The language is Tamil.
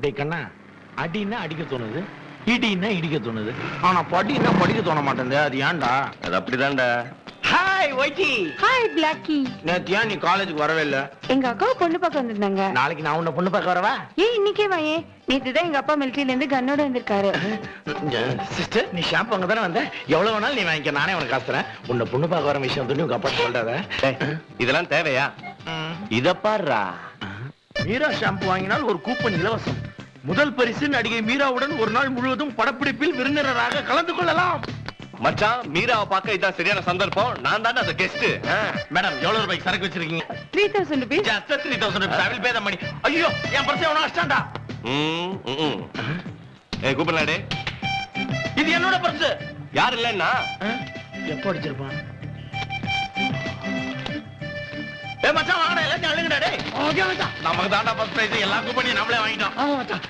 டேய் கண்ணா, அடின்னா அடிக்க தோணுது, இடின்னா இடிக்க தோணுது, ஆனா படின்னா படிக்க தோண மாட்டேங்குது. அது ஏன்டா? அது அப்படிதான்டா. Hi Whitey. Hi Blackie. நேத்து ஏன் நீ காலேஜுக்கு வரவே இல்ல? எங்க அக்காவை பொண்ணு பார்க்க வந்திருந்தாங்க. நாளைக்கு நான் உன்னை பொண்ணு பார்க்க வரவா? ஏன் இன்னைக்கே வாயே? நேத்து தான் எங்க அப்பா மிலிட்டரியில இருந்து கன்னோட வந்திருக்காரு. சிஸ்டர், நீ ஷாம்பு அங்க தானே வந்த? எவ்வளவு வேணாலும் நீ வாங்கிக்க, நானே உனக்கு காசு தரேன். உன்னை பொண்ணு பார்க்க வர விஷயம் வந்து உங்க அப்பா சொல்றாத. இதெல்லாம் தேவையா? இத பாருடா. மீரா ஷாம்பு வாங்கினால் ஒரு கூப்பன் இலவசம். முதல் பரிசு நடிகை மீராவுடன் ஒரு நாள் முழுவதும் படப்பிடிப்பில் விருந்தினராக கலந்து கொள்ளலாம். மச்சான், மீராவை பார்க்க இதான் சரியான சந்தர்ப்பம். நான் தானே அந்த கெஸ்ட். மேடம், எவ்வளவு ரூபாய்க்கு சரக்கு வச்சிருக்கீங்க? 3000 rupees. Just 3000 rupees. I will pay the money. ஐயோ, என் பர்ஸ் எவனோ அடிச்சான்டா. கூப்பிடலாடே. இது என்னோட பர்ஸ். யார் இல்லன்னா எப்போ அடிச்சிருப்பான்? மச்சான் வாங்கடா, எல்லாத்தையும் அழுங்கடா. டேய் ஓகே மச்சான், நமக்கு தாண்டா ஃபர்ஸ்ட் பிரைஸ். எல்லா கூப்பனையும் நம்மளே வாங்கிட்டோம். ஆமா மச்சான்.